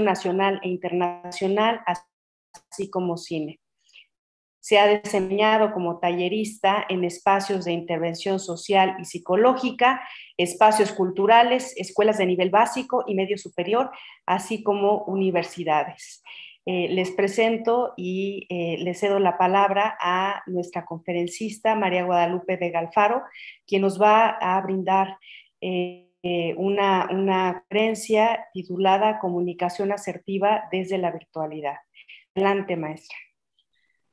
nacional e internacional, así como cine. Se ha desempeñado como tallerista en espacios de intervención social y psicológica, espacios culturales, escuelas de nivel básico y medio superior, así como universidades. Les presento y les cedo la palabra a nuestra conferencista María Guadalupe Vega Alfaro, quien nos va a brindar una conferencia titulada Comunicación asertiva desde la virtualidad. Adelante, maestra.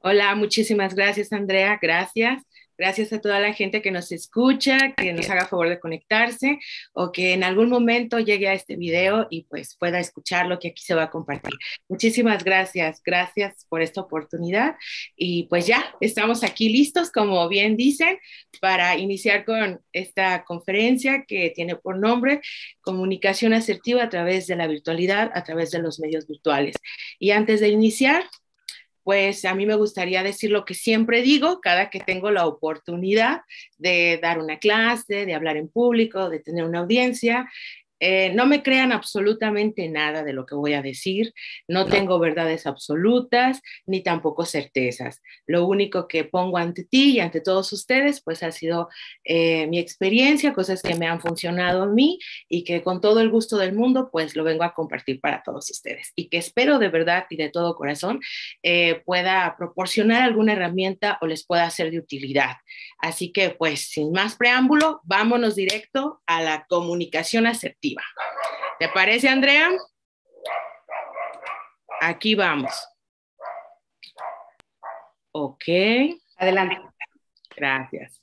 Hola, muchísimas gracias, Andrea. Gracias. Gracias a toda la gente que nos escucha, que nos haga favor de conectarse o que en algún momento llegue a este video y pues pueda escuchar lo que aquí se va a compartir. Muchísimas gracias. Gracias por esta oportunidad. Y pues ya estamos aquí listos, como bien dicen, para iniciar con esta conferencia que tiene por nombre Comunicación asertiva a través de la virtualidad, a través de los medios virtuales. Y antes de iniciar, pues a mí me gustaría decir lo que siempre digo cada que tengo la oportunidad de dar una clase, de hablar en público, de tener una audiencia. No me crean absolutamente nada de lo que voy a decir, no tengo verdades absolutas ni tampoco certezas. Lo único que pongo ante ti y ante todos ustedes pues ha sido mi experiencia, cosas que me han funcionado a mí y que con todo el gusto del mundo pues lo vengo a compartir para todos ustedes y que espero de verdad y de todo corazón pueda proporcionar alguna herramienta o les pueda ser de utilidad. Así que pues sin más preámbulo, vámonos directo a la comunicación asertiva. ¿Te parece, Andrea? Aquí vamos. Ok. Adelante. Gracias.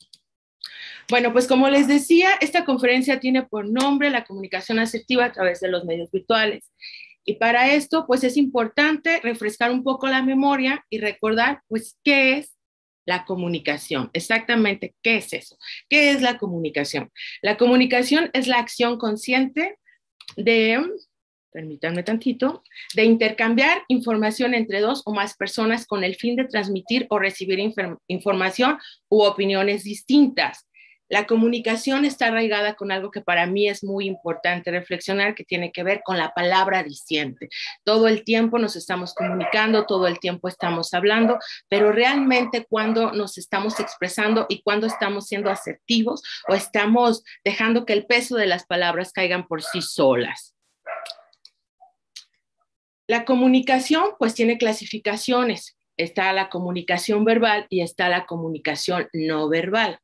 Bueno, pues como les decía, esta conferencia tiene por nombre la comunicación asertiva a través de los medios virtuales. Y para esto, pues es importante refrescar un poco la memoria y recordar, pues, qué es la comunicación. Exactamente, ¿qué es eso? ¿Qué es la comunicación? La comunicación es la acción consciente de, permítanme tantito, de intercambiar información entre dos o más personas con el fin de transmitir o recibir información u opiniones distintas. La comunicación está arraigada con algo que para mí es muy importante reflexionar, que tiene que ver con la palabra diciente. Todo el tiempo nos estamos comunicando, todo el tiempo estamos hablando, pero realmente cuando nos estamos expresando y cuando estamos siendo asertivos o estamos dejando que el peso de las palabras caigan por sí solas. La comunicación pues tiene clasificaciones. Está la comunicación verbal y está la comunicación no verbal.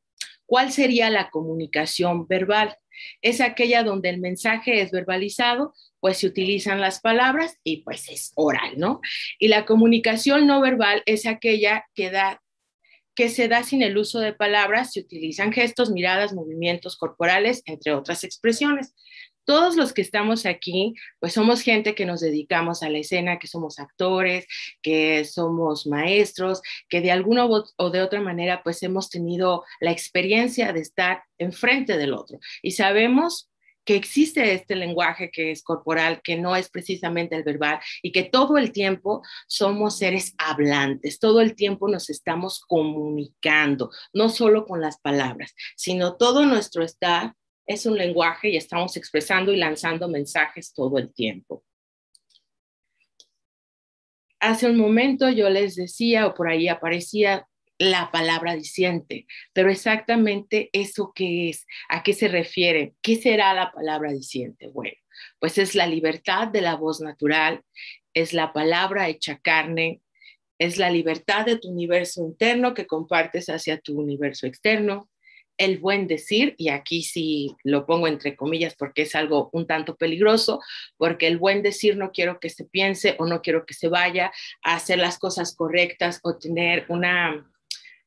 ¿Cuál sería la comunicación verbal? Es aquella donde el mensaje es verbalizado, pues se utilizan las palabras y pues es oral, ¿no? Y la comunicación no verbal es aquella que se da sin el uso de palabras, se utilizan gestos, miradas, movimientos corporales, entre otras expresiones. Todos los que estamos aquí, pues somos gente que nos dedicamos a la escena, que somos actores, que somos maestros, que de alguna o de otra manera, pues hemos tenido la experiencia de estar enfrente del otro. Y sabemos que existe este lenguaje que es corporal, que no es precisamente el verbal, y que todo el tiempo somos seres hablantes, todo el tiempo nos estamos comunicando, no solo con las palabras, sino todo nuestro estar es un lenguaje y estamos expresando y lanzando mensajes todo el tiempo. Hace un momento yo les decía, o por ahí aparecía la palabra diciente, pero exactamente eso qué es, a qué se refiere, qué será la palabra diciente. Bueno, pues es la libertad de la voz natural, es la palabra hecha carne, es la libertad de tu universo interno que compartes hacia tu universo externo, el buen decir, y aquí sí lo pongo entre comillas porque es algo un tanto peligroso, porque el buen decir no quiero que se piense o no quiero que se vaya a hacer las cosas correctas o tener una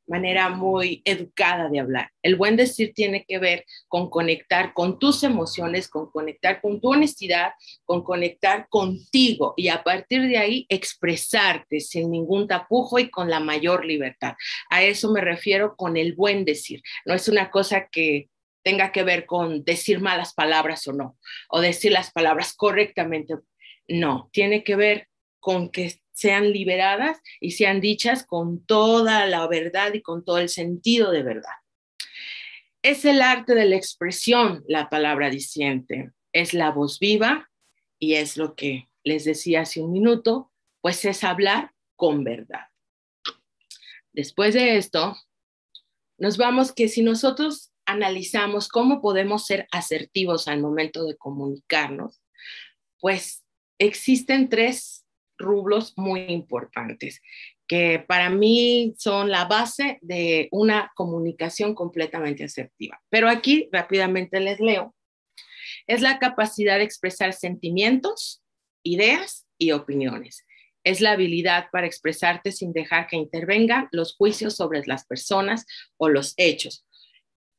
manera muy educada de hablar. El buen decir tiene que ver con conectar con tus emociones, con conectar con tu honestidad, con conectar contigo y a partir de ahí expresarte sin ningún tapujo y con la mayor libertad. A eso me refiero con el buen decir. No es una cosa que tenga que ver con decir malas palabras o no, o decir las palabras correctamente. No, tiene que ver con que sean liberadas y sean dichas con toda la verdad y con todo el sentido de verdad. Es el arte de la expresión, la palabra diciente. Es la voz viva y es lo que les decía hace un minuto, pues es hablar con verdad. Después de esto, nos vamos que si nosotros analizamos cómo podemos ser asertivos al momento de comunicarnos, pues existen 3 rubros muy importantes que para mí son la base de una comunicación completamente asertiva. Pero aquí rápidamente les leo. Es la capacidad de expresar sentimientos, ideas y opiniones. Es la habilidad para expresarte sin dejar que intervengan los juicios sobre las personas o los hechos.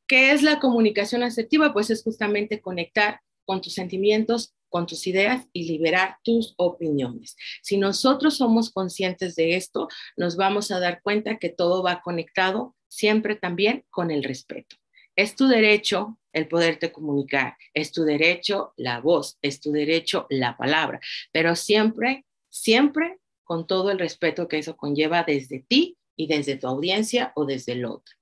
¿Qué es la comunicación asertiva? Pues es justamente conectar con tus sentimientos, con tus ideas y liberar tus opiniones. Si nosotros somos conscientes de esto, nos vamos a dar cuenta que todo va conectado siempre también con el respeto. Es tu derecho el poderte comunicar, es tu derecho la voz, es tu derecho la palabra, pero siempre, siempre con todo el respeto que eso conlleva desde ti y desde tu audiencia o desde el otro.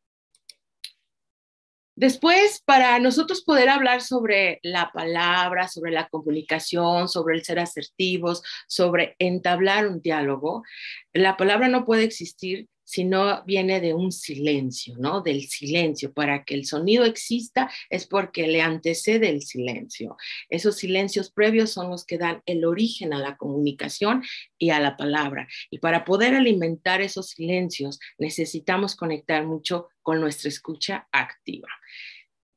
Después, para nosotros poder hablar sobre la palabra, sobre la comunicación, sobre el ser asertivos, sobre entablar un diálogo, la palabra no puede existir si no viene de un silencio, ¿no? Del silencio. Para que el sonido exista es porque le antecede el silencio. Esos silencios previos son los que dan el origen a la comunicación y a la palabra. Y para poder alimentar esos silencios necesitamos conectar mucho con nuestra escucha activa.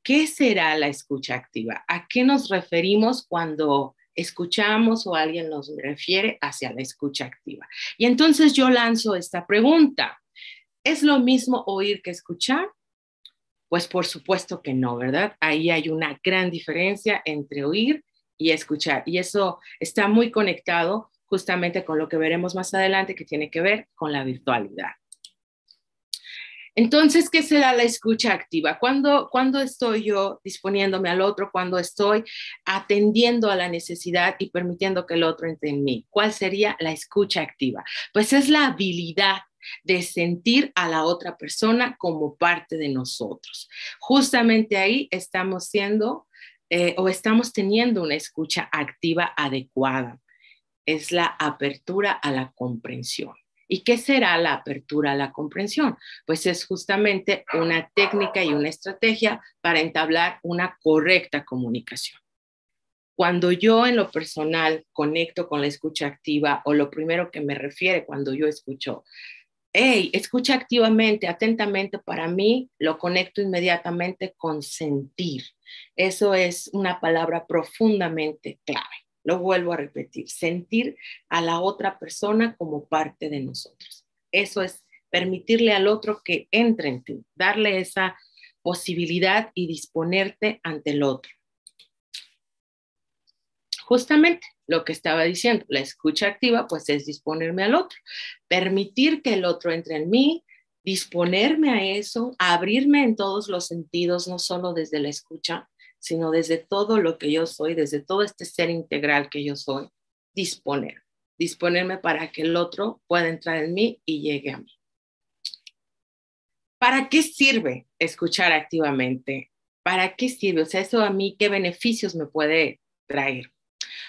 ¿Qué será la escucha activa? ¿A qué nos referimos cuando escuchamos o alguien nos refiere hacia la escucha activa? Y entonces yo lanzo esta pregunta. ¿Es lo mismo oír que escuchar? Pues por supuesto que no, ¿verdad? Ahí hay una gran diferencia entre oír y escuchar. Y eso está muy conectado justamente con lo que veremos más adelante, que tiene que ver con la virtualidad. Entonces, ¿qué será la escucha activa? ¿Cuándo estoy yo disponiéndome al otro? ¿Cuándo estoy atendiendo a la necesidad y permitiendo que el otro entre en mí? ¿Cuál sería la escucha activa? Pues es la habilidad de sentir a la otra persona como parte de nosotros. Justamente ahí estamos siendo o estamos teniendo una escucha activa adecuada. Es la apertura a la comprensión. ¿Y qué será la apertura a la comprensión? Pues es justamente una técnica y una estrategia para entablar una correcta comunicación. Cuando yo en lo personal conecto con la escucha activa, o lo primero que me refiere cuando yo escucho, hey, escucha activamente, atentamente, para mí lo conecto inmediatamente con sentir. Eso es una palabra profundamente clave. Lo vuelvo a repetir, sentir a la otra persona como parte de nosotros. Eso es permitirle al otro que entre en ti, darle esa posibilidad y disponerte ante el otro. Justamente lo que estaba diciendo, la escucha activa, pues es disponerme al otro, permitir que el otro entre en mí, disponerme a eso, abrirme en todos los sentidos, no solo desde la escucha, sino desde todo lo que yo soy, desde todo este ser integral que yo soy, disponerme para que el otro pueda entrar en mí y llegue a mí. ¿Para qué sirve escuchar activamente? ¿Para qué sirve? O sea, eso a mí, ¿qué beneficios me puede traer?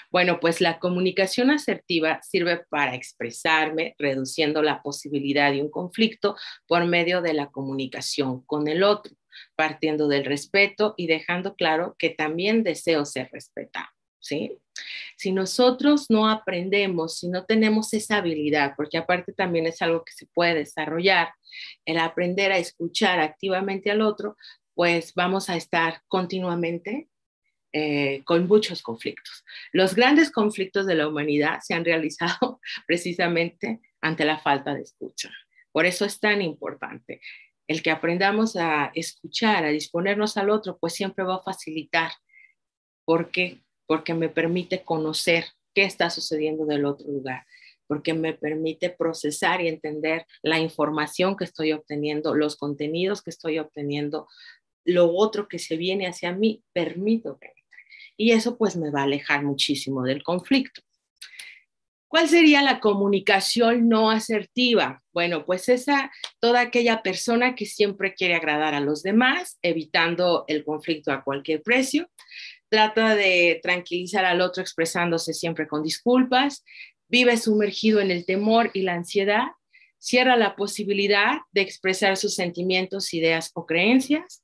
Bueno, pues la comunicación asertiva sirve para expresarme, reduciendo la posibilidad de un conflicto por medio de la comunicación con el otro, partiendo del respeto y dejando claro que también deseo ser respetado, ¿sí? Si nosotros no aprendemos, si no tenemos esa habilidad, porque aparte también es algo que se puede desarrollar, el aprender a escuchar activamente al otro, pues vamos a estar continuamente con muchos conflictos. Los grandes conflictos de la humanidad se han realizado precisamente ante la falta de escucha. Por eso es tan importante. El que aprendamos a escuchar, a disponernos al otro, pues siempre va a facilitar. ¿Por qué? Porque me permite conocer qué está sucediendo del otro lugar, porque me permite procesar y entender la información que estoy obteniendo, los contenidos que estoy obteniendo, lo otro que se viene hacia mí, permito que y eso pues me va a alejar muchísimo del conflicto. ¿Cuál sería la comunicación no asertiva? Bueno, pues toda aquella persona que siempre quiere agradar a los demás, evitando el conflicto a cualquier precio. trata de tranquilizar al otro expresándose siempre con disculpas, vive sumergido en el temor y la ansiedad, cierra la posibilidad de expresar sus sentimientos, ideas o creencias,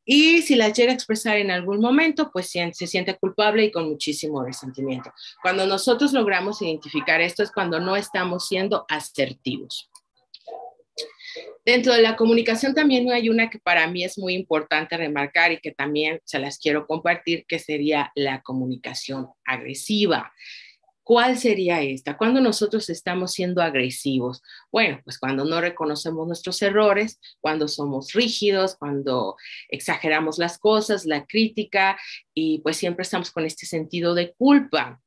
y si las llega a expresar en algún momento, pues se siente culpable y con muchísimo resentimiento. Cuando nosotros logramos identificar esto es cuando no estamos siendo asertivos. Dentro de la comunicación también hay una que para mí es muy importante remarcar y que también se las quiero compartir, que sería la comunicación agresiva. ¿Cuál sería esta? Cuando nosotros estamos siendo agresivos. Bueno, pues cuando no reconocemos nuestros errores, cuando somos rígidos, cuando exageramos las cosas, la crítica, y pues siempre estamos con este sentido de culpa.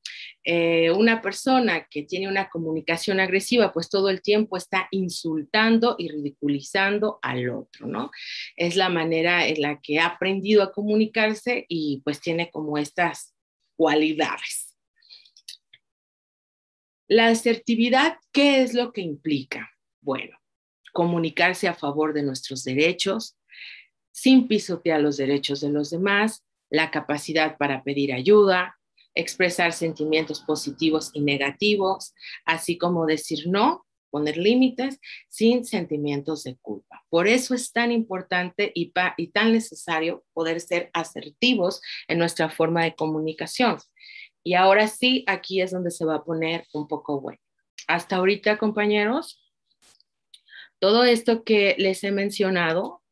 Una persona que tiene una comunicación agresiva, pues todo el tiempo está insultando y ridiculizando al otro, ¿no? Es la manera en la que ha aprendido a comunicarse y pues tiene como estas cualidades. La asertividad, ¿qué es lo que implica? Bueno, comunicarse a favor de nuestros derechos, sin pisotear los derechos de los demás, la capacidad para pedir ayuda, expresar sentimientos positivos y negativos, así como decir no, poner límites sin sentimientos de culpa. Por eso es tan importante y tan necesario poder ser asertivos en nuestra forma de comunicación. Y ahora sí, aquí es donde se va a poner un poco bueno. Hasta ahorita, compañeros, todo esto que les he mencionado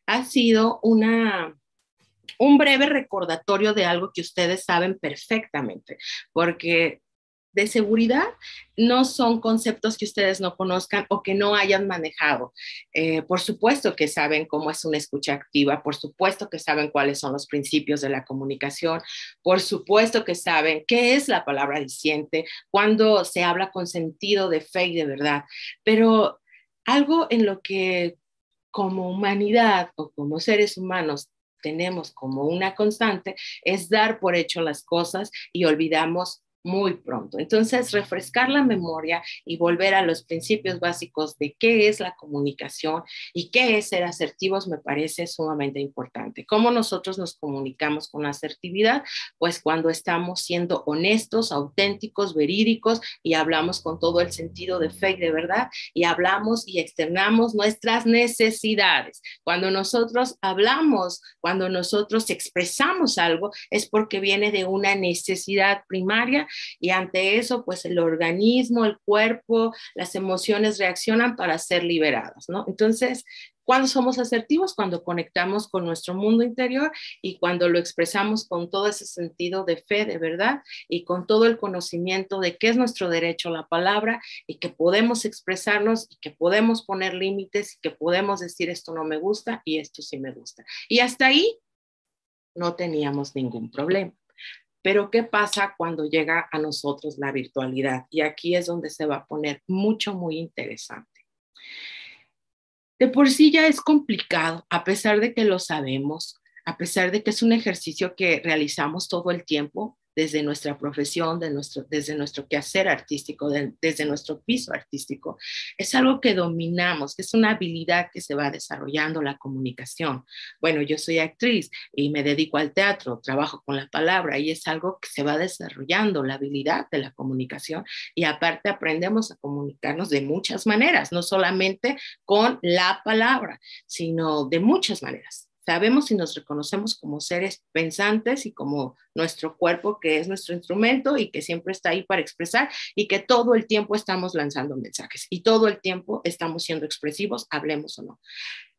ha sido un breve recordatorio de algo que ustedes saben perfectamente, porque de seguridad no son conceptos que ustedes no conozcan o que no hayan manejado. Por supuesto que saben cómo es una escucha activa, por supuesto que saben cuáles son los principios de la comunicación, por supuesto que saben qué es la palabra diciente, cuando se habla con sentido de fe y de verdad, pero algo en lo que como humanidad o como seres humanos tenemos como una constante es dar por hecho las cosas y olvidamos muy pronto. Entonces, refrescar la memoria y volver a los principios básicos de qué es la comunicación y qué es ser asertivos me parece sumamente importante. ¿Cómo nosotros nos comunicamos con asertividad? Pues cuando estamos siendo honestos, auténticos, verídicos y hablamos con todo el sentido de fe y de verdad y hablamos y externamos nuestras necesidades. Cuando nosotros hablamos, cuando nosotros expresamos algo, es porque viene de una necesidad primaria y ante eso, pues el organismo, el cuerpo, las emociones reaccionan para ser liberadas, ¿no? Entonces, ¿cuándo somos asertivos? Cuando conectamos con nuestro mundo interior y cuando lo expresamos con todo ese sentido de fe, de verdad, y con todo el conocimiento de qué es nuestro derecho a la palabra y que podemos expresarnos y que podemos poner límites y que podemos decir esto no me gusta y esto sí me gusta. Y hasta ahí no teníamos ningún problema. Pero ¿qué pasa cuando llega a nosotros la virtualidad? Y aquí es donde se va a poner muy interesante. De por sí ya es complicado, a pesar de que lo sabemos, a pesar de que es un ejercicio que realizamos todo el tiempo, desde nuestra profesión, desde nuestro quehacer artístico, desde nuestro piso artístico. Es algo que dominamos, que es una habilidad que se va desarrollando, la comunicación. Bueno, yo soy actriz y me dedico al teatro, trabajo con la palabra y es algo que se va desarrollando, la habilidad de la comunicación. Y aparte aprendemos a comunicarnos de muchas maneras, no solamente con la palabra, sino de muchas maneras. Sabemos y nos reconocemos como seres pensantes y como nuestro cuerpo, que es nuestro instrumento y que siempre está ahí para expresar y que todo el tiempo estamos lanzando mensajes y todo el tiempo estamos siendo expresivos, hablemos o no.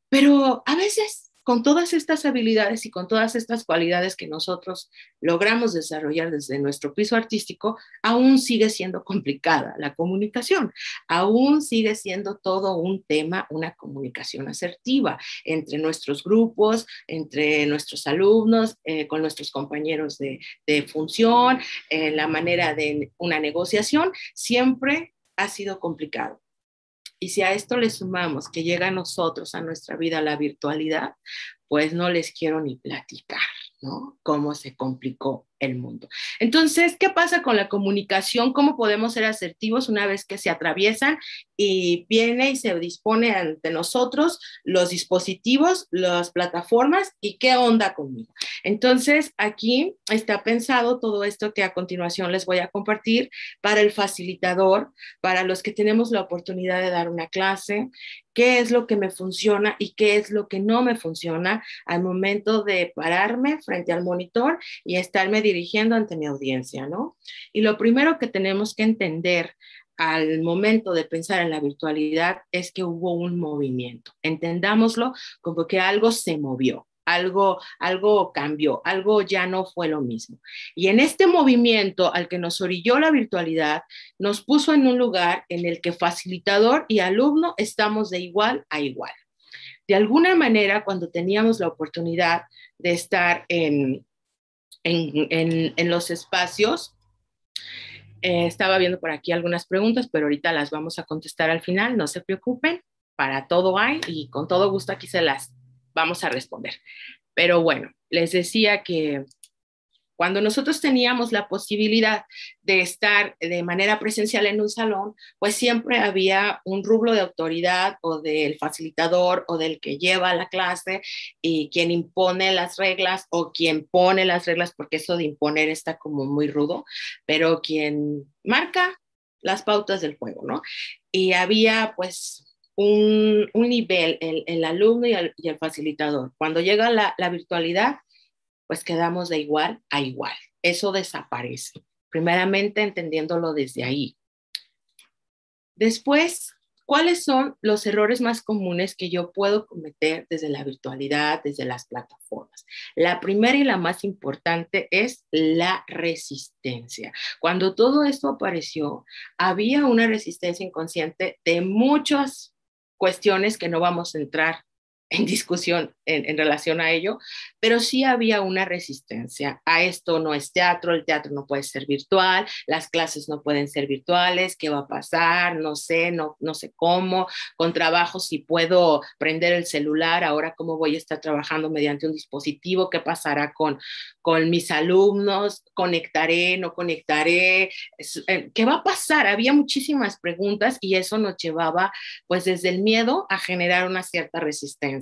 Pero a veces, con todas estas habilidades y con todas estas cualidades que nosotros logramos desarrollar desde nuestro piso artístico, aún sigue siendo complicada la comunicación, aún sigue siendo todo un tema, una comunicación asertiva entre nuestros grupos, entre nuestros alumnos, con nuestros compañeros de función, la manera de una negociación, siempre ha sido complicado. Y si a esto le sumamos que llega a nosotros, a nuestra vida, la virtualidad, pues no les quiero ni platicar, ¿no? Cómo se complicó el mundo. Entonces, ¿qué pasa con la comunicación? ¿Cómo podemos ser asertivos una vez que se atraviesan y viene y se dispone ante nosotros los dispositivos, las plataformas y qué onda conmigo? Entonces, aquí está pensado todo esto que a continuación les voy a compartir para el facilitador, para los que tenemos la oportunidad de dar una clase, qué es lo que me funciona y qué es lo que no me funciona al momento de pararme frente al monitor y estarme dirigiendo ante mi audiencia, ¿no? Y lo primero que tenemos que entender al momento de pensar en la virtualidad es que hubo un movimiento. Entendámoslo como que algo se movió. Algo cambió, algo ya no fue lo mismo. Y en este movimiento al que nos orilló la virtualidad, nos puso en un lugar en el que facilitador y alumno estamos de igual a igual. De alguna manera, cuando teníamos la oportunidad de estar en los espacios, estaba viendo por aquí algunas preguntas, pero ahorita las vamos a contestar al final, no se preocupen, para todo hay y con todo gusto aquí se las vamos a responder. Pero bueno, les decía que cuando nosotros teníamos la posibilidad de estar de manera presencial en un salón, pues siempre había un rublo de autoridad o del facilitador o del que lleva la clase y quien impone las reglas o quien pone las reglas, porque eso de imponer está como muy rudo, pero quien marca las pautas del juego, ¿no? Y había pues un nivel, el alumno y el facilitador. Cuando llega la virtualidad, pues quedamos de igual a igual. Eso desaparece. Primeramente entendiéndolo desde ahí. Después, ¿cuáles son los errores más comunes que yo puedo cometer desde la virtualidad, desde las plataformas? La primera y la más importante es la resistencia. Cuando todo esto apareció, había una resistencia inconsciente de muchas cuestiones que no vamos a entrar en discusión en relación a ello, pero sí había una resistencia a esto. No es teatro, el teatro no puede ser virtual, las clases no pueden ser virtuales, ¿qué va a pasar? No sé, no sé cómo, con trabajo si puedo prender el celular, ahora cómo voy a estar trabajando mediante un dispositivo, qué pasará con mis alumnos, conectaré, no conectaré, ¿qué va a pasar? Había muchísimas preguntas y eso nos llevaba pues desde el miedo a generar una cierta resistencia.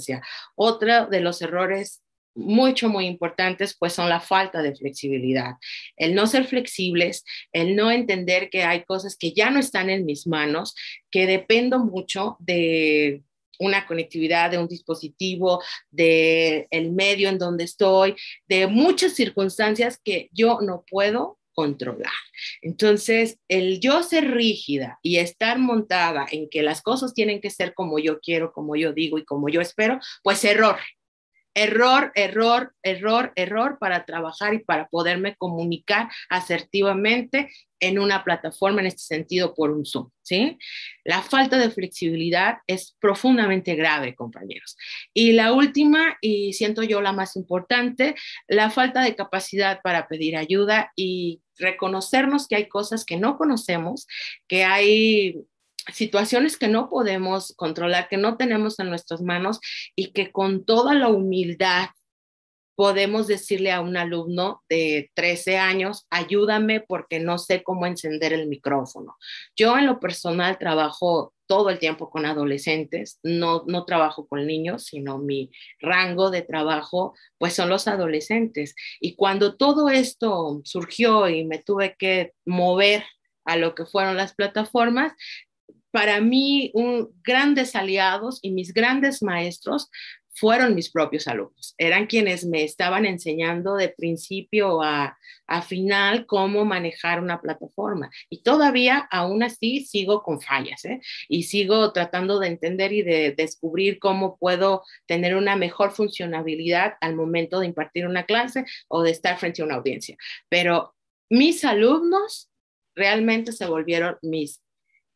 Otro de los errores muy importantes pues son la falta de flexibilidad, el no ser flexibles, el no entender que hay cosas que ya no están en mis manos, que dependo mucho de una conectividad, de un dispositivo, de el medio en donde estoy, de muchas circunstancias que yo no puedo controlar. Entonces, el yo ser rígida y estar montada en que las cosas tienen que ser como yo quiero, como yo digo y como yo espero, pues error. Error, error, error, error para trabajar y para poderme comunicar asertivamente en una plataforma, en este sentido, por un Zoom, ¿sí? La falta de flexibilidad es profundamente grave, compañeros. Y la última, y siento yo la más importante, la falta de capacidad para pedir ayuda y reconocernos que hay cosas que no conocemos, que hay situaciones que no podemos controlar, que no tenemos en nuestras manos y que con toda la humildad podemos decirle a un alumno de 13 años, ayúdame porque no sé cómo encender el micrófono. Yo en lo personal trabajo todo el tiempo con adolescentes, no trabajo con niños, sino mi rango de trabajo pues son los adolescentes. Y cuando todo esto surgió y me tuve que mover a lo que fueron las plataformas, para mí, grandes aliados y mis grandes maestros fueron mis propios alumnos. Eran quienes me estaban enseñando de principio a final cómo manejar una plataforma. Y todavía, aún así, sigo con fallas, ¿eh? Y sigo tratando de entender y de descubrir cómo puedo tener una mejor funcionabilidad al momento de impartir una clase o de estar frente a una audiencia. Pero mis alumnos realmente se volvieron mis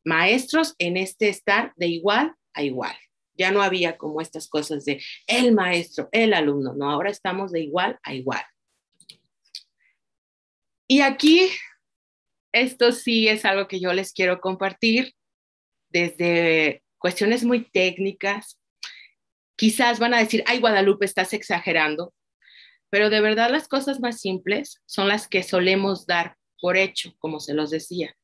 maestros en este estar de igual a igual. Ya no había como estas cosas de el maestro, el alumno, no, ahora estamos de igual a igual. Y aquí, esto sí es algo que yo les quiero compartir desde cuestiones muy técnicas. Quizás van a decir, ay, Guadalupe, estás exagerando. pero de verdad las cosas más simples son las que solemos dar por hecho, como se los decía.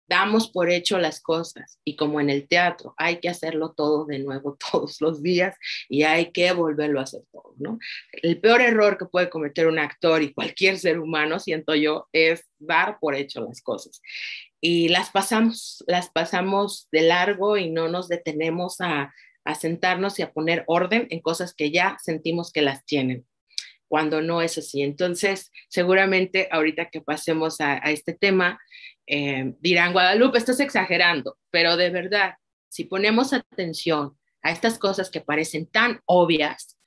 Damos por hecho las cosas y como en el teatro hay que hacerlo todo de nuevo todos los días y hay que volverlo a hacer todo, ¿no? El peor error que puede cometer un actor y cualquier ser humano, siento yo, es dar por hecho las cosas. Y las pasamos de largo y no nos detenemos a sentarnos y a poner orden en cosas que ya sentimos que las tienen cuando no es así. Entonces, seguramente ahorita que pasemos a este tema, dirán, Guadalupe, estás exagerando, pero de verdad, si ponemos atención a estas cosas que parecen tan obvias,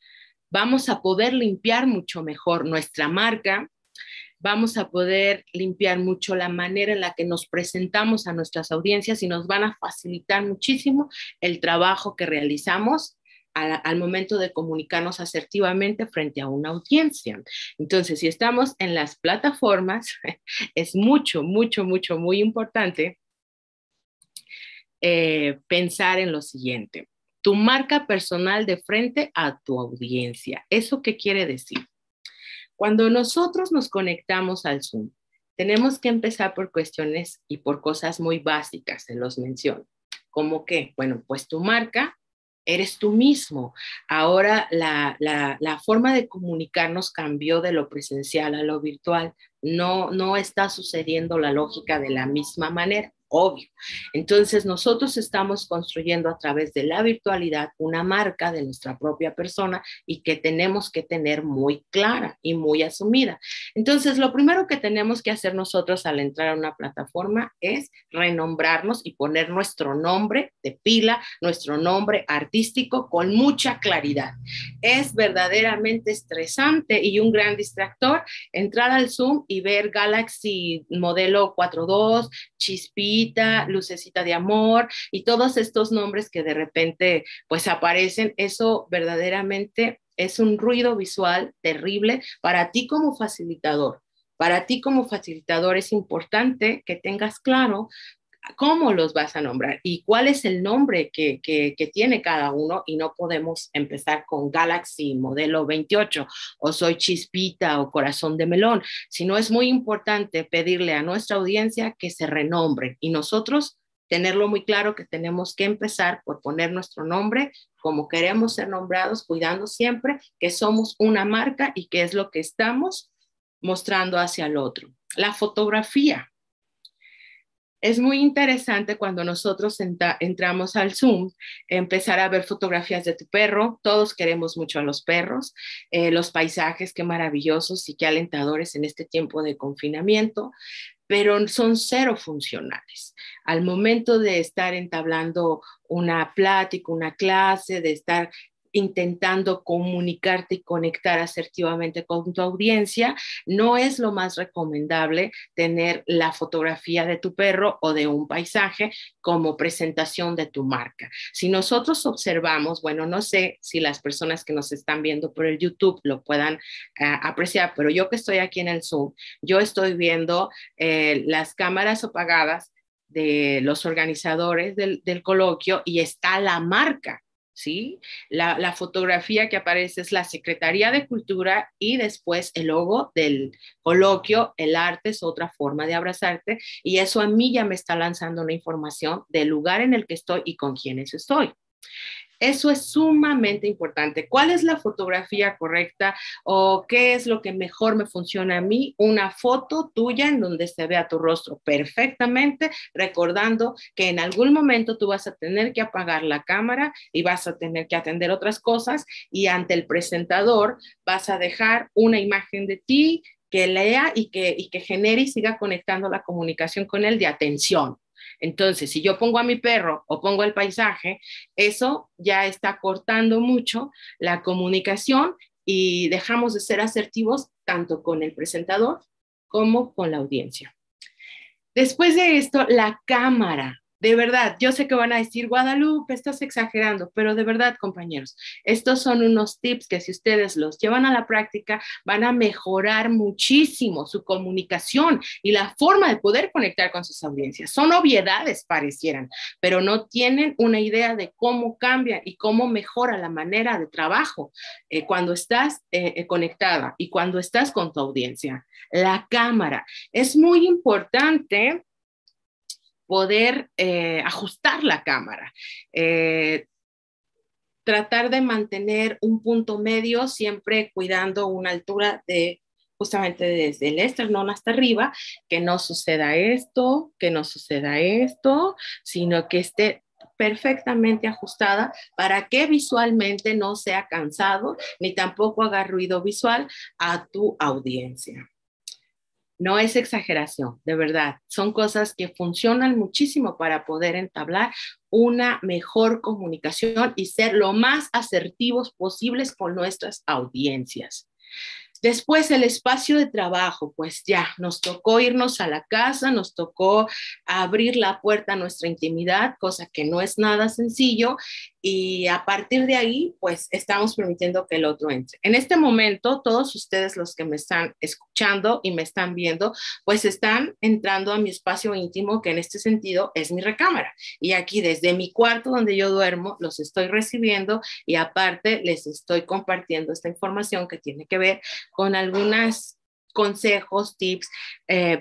vamos a poder limpiar mucho mejor nuestra marca, vamos a poder limpiar mucho la manera en la que nos presentamos a nuestras audiencias y nos van a facilitar muchísimo el trabajo que realizamos al momento de comunicarnos asertivamente frente a una audiencia. Entonces, si estamos en las plataformas, es muy importante pensar en lo siguiente. Tu marca personal de frente a tu audiencia. ¿Eso qué quiere decir? Cuando nosotros nos conectamos al Zoom, tenemos que empezar por cuestiones y por cosas muy básicas, se los menciono. ¿Cómo qué? Bueno, pues tu marca eres tú mismo. Ahora la forma de comunicarnos cambió de lo presencial a lo virtual. No está sucediendo la lógica de la misma manera, obvio. Entonces nosotros estamos construyendo a través de la virtualidad una marca de nuestra propia persona y que tenemos que tener muy clara y muy asumida. Entonces lo primero que tenemos que hacer nosotros al entrar a una plataforma es renombrarnos y poner nuestro nombre de pila, nuestro nombre artístico con mucha claridad. Es verdaderamente estresante y un gran distractor entrar al Zoom y ver Galaxy modelo 4.2, Chispita, Lucecita de Amor y todos estos nombres que de repente pues aparecen. Eso verdaderamente es un ruido visual terrible para ti como facilitador. Para ti como facilitador es importante que tengas claro cómo los vas a nombrar y cuál es el nombre que tiene cada uno, y no podemos empezar con Galaxy modelo 28 o Soy Chispita o Corazón de Melón, sino es muy importante pedirle a nuestra audiencia que se renombre y nosotros tenerlo muy claro que tenemos que empezar por poner nuestro nombre como queremos ser nombrados, cuidando siempre que somos una marca y que es lo que estamos mostrando hacia el otro. La fotografía. Es muy interesante cuando nosotros entramos al Zoom, empezar a ver fotografías de tu perro. Todos queremos mucho a los perros, los paisajes, qué maravillosos y qué alentadores en este tiempo de confinamiento, pero son cero funcionales. Al momento de estar entablando una plática, una clase, de estar intentando comunicarte y conectar asertivamente con tu audiencia, no es lo más recomendable tener la fotografía de tu perro o de un paisaje como presentación de tu marca. Si nosotros observamos, bueno, no sé si las personas que nos están viendo por el YouTube lo puedan apreciar, pero yo que estoy aquí en el Zoom, yo estoy viendo las cámaras apagadas de los organizadores del coloquio y está la marca. ¿Sí? La fotografía que aparece es la Secretaría de Cultura y después el logo del coloquio. El arte es otra forma de abrazarte y eso a mí ya me está lanzando una información del lugar en el que estoy y con quienes estoy. Eso es sumamente importante. ¿Cuál es la fotografía correcta o qué es lo que mejor me funciona a mí? Una foto tuya en donde se vea tu rostro perfectamente, recordando que en algún momento tú vas a tener que apagar la cámara y vas a tener que atender otras cosas y ante el presentador vas a dejar una imagen de ti que lea y que genere y siga conectando la comunicación con él de atención. Entonces, si yo pongo a mi perro o pongo el paisaje, eso ya está cortando mucho la comunicación y dejamos de ser asertivos tanto con el presentador como con la audiencia. Después de esto, la cámara. De verdad, yo sé que van a decir, Guadalupe, estás exagerando, pero de verdad, compañeros, estos son unos tips que si ustedes los llevan a la práctica, van a mejorar muchísimo su comunicación y la forma de poder conectar con sus audiencias. Son obviedades, parecieran, pero no tienen una idea de cómo cambia y cómo mejora la manera de trabajo cuando estás conectada y cuando estás con tu audiencia. La cámara es muy importante poder ajustar la cámara, tratar de mantener un punto medio, siempre cuidando una altura de justamente desde el esternón hasta arriba, que no suceda esto, sino que esté perfectamente ajustada para que visualmente no sea cansado ni tampoco haga ruido visual a tu audiencia. No es exageración, de verdad. Son cosas que funcionan muchísimo para poder entablar una mejor comunicación y ser lo más asertivos posibles con nuestras audiencias. Después el espacio de trabajo, pues ya nos tocó irnos a la casa, nos tocó abrir la puerta a nuestra intimidad, cosa que no es nada sencillo, y a partir de ahí, pues estamos permitiendo que el otro entre. En este momento, todos ustedes los que me están escuchando y me están viendo, pues están entrando a mi espacio íntimo, que en este sentido es mi recámara. Y aquí desde mi cuarto donde yo duermo, los estoy recibiendo y aparte les estoy compartiendo esta información que tiene que ver con algunos consejos, tips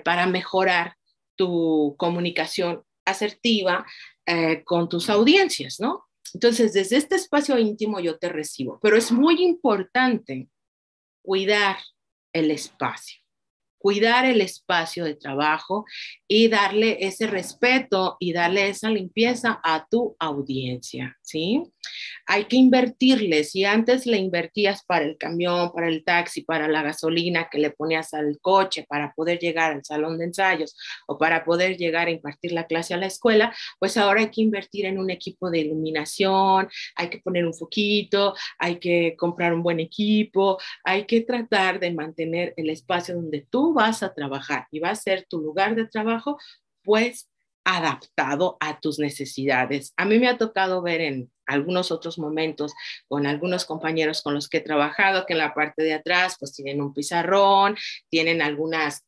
para mejorar tu comunicación asertiva con tus audiencias, ¿no? Entonces, desde este espacio íntimo yo te recibo, pero es muy importante cuidar el espacio. Cuidar el espacio de trabajo y darle ese respeto y darle esa limpieza a tu audiencia, ¿sí? Hay que invertirle. Si antes le invertías para el camión, para el taxi, para la gasolina que le ponías al coche para poder llegar al salón de ensayos o para poder llegar a impartir la clase a la escuela, pues ahora hay que invertir en un equipo de iluminación, hay que poner un foquito, hay que comprar un buen equipo, hay que tratar de mantener el espacio donde tú vas a trabajar y va a ser tu lugar de trabajo, pues adaptado a tus necesidades. A mí me ha tocado ver en algunos otros momentos con algunos compañeros con los que he trabajado que en la parte de atrás pues tienen un pizarrón, tienen algunas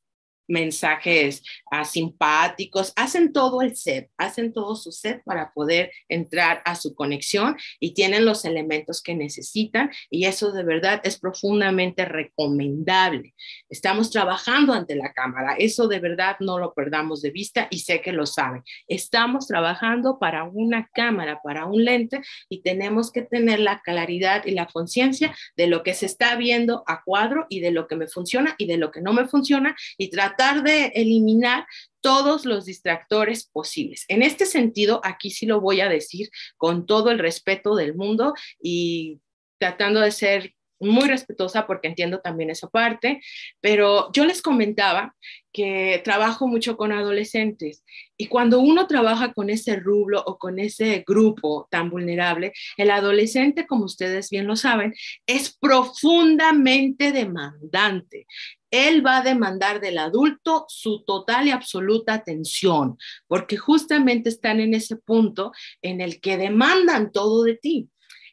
mensajes simpáticos, hacen todo el set, hacen todo su set para poder entrar a su conexión y tienen los elementos que necesitan y eso de verdad es profundamente recomendable. Estamos trabajando ante la cámara, eso de verdad no lo perdamos de vista y sé que lo saben. Estamos trabajando para una cámara, para un lente y tenemos que tener la claridad y la conciencia de lo que se está viendo a cuadro y de lo que me funciona y de lo que no me funciona y tratar de eliminar todos los distractores posibles. En este sentido, aquí sí lo voy a decir con todo el respeto del mundo y tratando de ser muy respetuosa porque entiendo también esa parte, pero yo les comentaba que trabajo mucho con adolescentes y cuando uno trabaja con ese rubro o con ese grupo tan vulnerable, el adolescente, como ustedes bien lo saben, es profundamente demandante. Él va a demandar del adulto su total y absoluta atención, porque justamente están en ese punto en el que demandan todo de ti.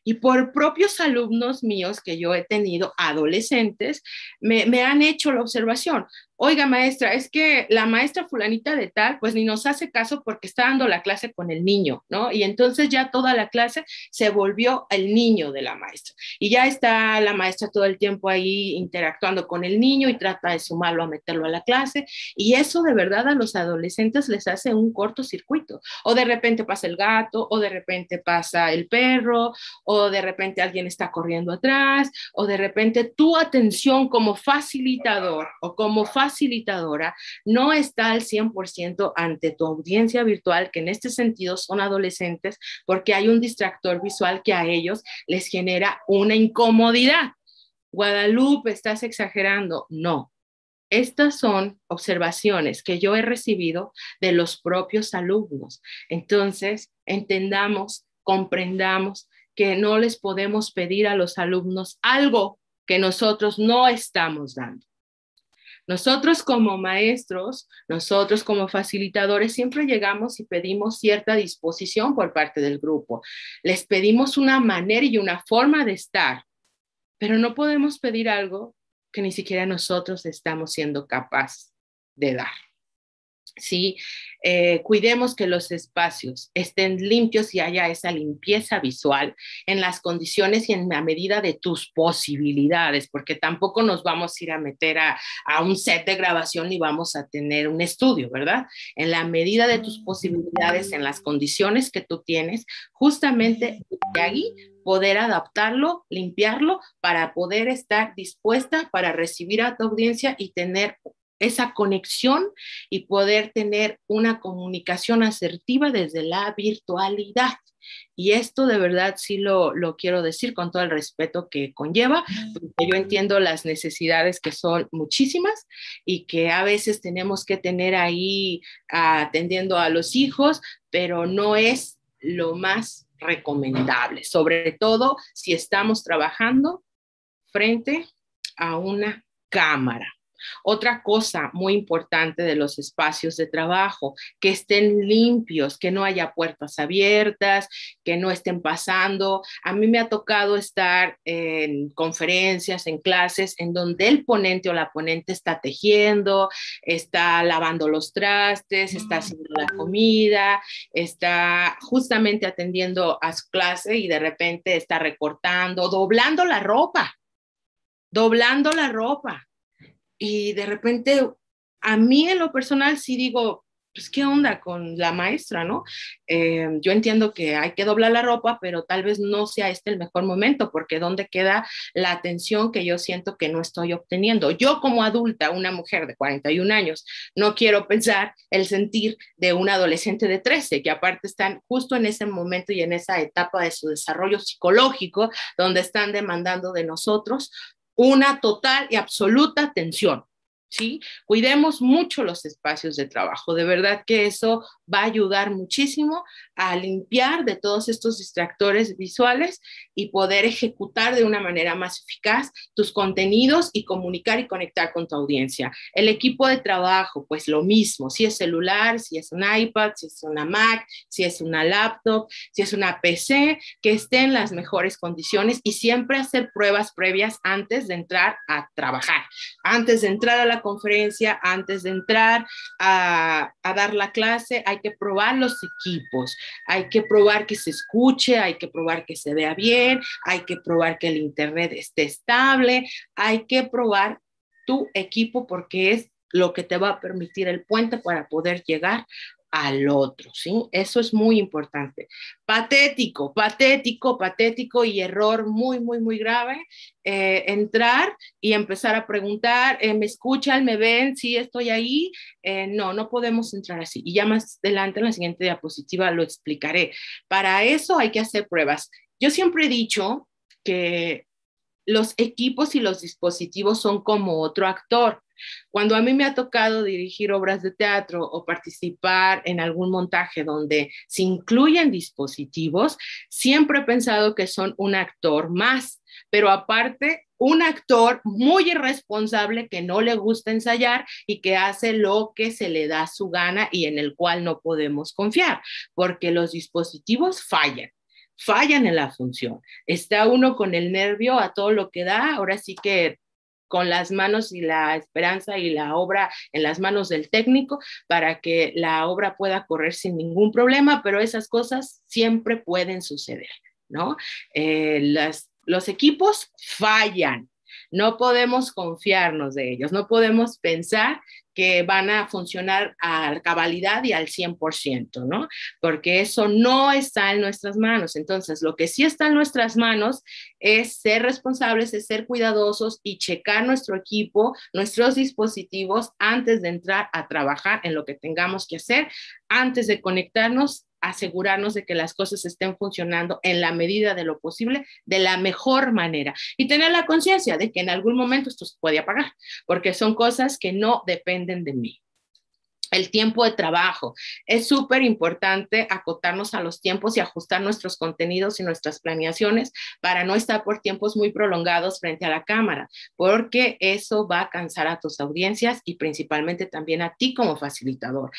Y por propios alumnos míos que yo he tenido, adolescentes, me han hecho la observación. Oiga, maestra, es que la maestra fulanita de tal, pues ni nos hace caso porque está dando la clase con el niño, ¿no? Y entonces ya toda la clase se volvió el niño de la maestra. Y ya está la maestra todo el tiempo ahí interactuando con el niño y trata de sumarlo a meterlo a la clase. Y eso de verdad a los adolescentes les hace un cortocircuito. O de repente pasa el gato, o de repente pasa el perro, o de repente alguien está corriendo atrás, o de repente tu atención como facilitador o como facilitadora no está al 100% ante tu audiencia virtual, que en este sentido son adolescentes, porque hay un distractor visual que a ellos les genera una incomodidad. Guadalupe, estás exagerando. No. Estas son observaciones que yo he recibido de los propios alumnos. Entonces, entendamos, comprendamos que no les podemos pedir a los alumnos algo que nosotros no estamos dando. Nosotros como maestros, nosotros como facilitadores, siempre llegamos y pedimos cierta disposición por parte del grupo. Les pedimos una manera y una forma de estar, pero no podemos pedir algo que ni siquiera nosotros estamos siendo capaces de dar. ¿Sí? Cuidemos que los espacios estén limpios y haya esa limpieza visual en las condiciones y en la medida de tus posibilidades, porque tampoco nos vamos a ir a meter a un set de grabación ni vamos a tener un estudio, ¿verdad? En la medida de tus posibilidades, en las condiciones que tú tienes, justamente de ahí poder adaptarlo, limpiarlo, para poder estar dispuesta para recibir a tu audiencia y tener esa conexión y poder tener una comunicación asertiva desde la virtualidad. Y esto de verdad sí lo quiero decir con todo el respeto que conlleva, porque yo entiendo las necesidades que son muchísimas y que a veces tenemos que tener ahí atendiendo a los hijos, pero no es lo más recomendable, sobre todo si estamos trabajando frente a una cámara. Otra cosa muy importante de los espacios de trabajo, que estén limpios, que no haya puertas abiertas, que no estén pasando. A mí me ha tocado estar en conferencias, en clases, en donde el ponente o la ponente está tejiendo, está lavando los trastes, está haciendo la comida, está justamente atendiendo a su clase y de repente está recortando, doblando la ropa. Y de repente, a mí en lo personal sí digo, pues, ¿qué onda con la maestra, no? Yo entiendo que hay que doblar la ropa, pero tal vez no sea este el mejor momento, porque ¿dónde queda la atención que yo siento que no estoy obteniendo? Yo como adulta, una mujer de 41 años, no quiero pensar el sentir de una adolescente de 13, que aparte están justo en ese momento y en esa etapa de su desarrollo psicológico, donde están demandando de nosotros una total y absoluta atención, ¿sí? Cuidemos mucho los espacios de trabajo, de verdad que eso va a ayudar muchísimo a limpiar de todos estos distractores visuales y poder ejecutar de una manera más eficaz tus contenidos y comunicar y conectar con tu audiencia. El equipo de trabajo, pues lo mismo, si es celular, si es un iPad, si es una Mac, si es una laptop, si es una PC, que esté en las mejores condiciones y siempre hacer pruebas previas antes de entrar a trabajar, antes de entrar a la conferencia, antes de entrar a dar la clase. Hay que probar los equipos, hay que probar que se escuche, hay que probar que se vea bien, hay que probar que el internet esté estable, hay que probar tu equipo porque es lo que te va a permitir el puente para poder llegar al otro, ¿sí? Eso es muy importante. Patético, patético, patético y error muy, muy, muy grave. Entrar y empezar a preguntar, ¿me escuchan, me ven? Sí, estoy ahí. No, no podemos entrar así. Y ya más adelante en la siguiente diapositiva lo explicaré. Para eso hay que hacer pruebas. Yo siempre he dicho que los equipos y los dispositivos son como otro actor. Cuando a mí me ha tocado dirigir obras de teatro o participar en algún montaje donde se incluyen dispositivos, siempre he pensado que son un actor más, pero aparte un actor muy irresponsable que no le gusta ensayar y que hace lo que se le da su gana y en el cual no podemos confiar, porque los dispositivos fallan en la función. Está uno con el nervio a todo lo que da, ahora sí que con las manos y la esperanza y la obra en las manos del técnico para que la obra pueda correr sin ningún problema, pero esas cosas siempre pueden suceder, ¿no? Los equipos fallan, no podemos confiarnos de ellos, no podemos pensar que van a funcionar a cabalidad y al 100%, ¿no? Porque eso no está en nuestras manos. Entonces, lo que sí está en nuestras manos es ser responsables, es ser cuidadosos y checar nuestro equipo, nuestros dispositivos antes de entrar a trabajar en lo que tengamos que hacer, antes de conectarnos, asegurarnos de que las cosas estén funcionando en la medida de lo posible, de la mejor manera. Y tener la conciencia de que en algún momento esto se puede apagar, porque son cosas que no dependen de mí. El tiempo de trabajo. Es súper importante acotarnos a los tiempos y ajustar nuestros contenidos y nuestras planeaciones para no estar por tiempos muy prolongados frente a la cámara, porque eso va a cansar a tus audiencias y principalmente también a ti como facilitador.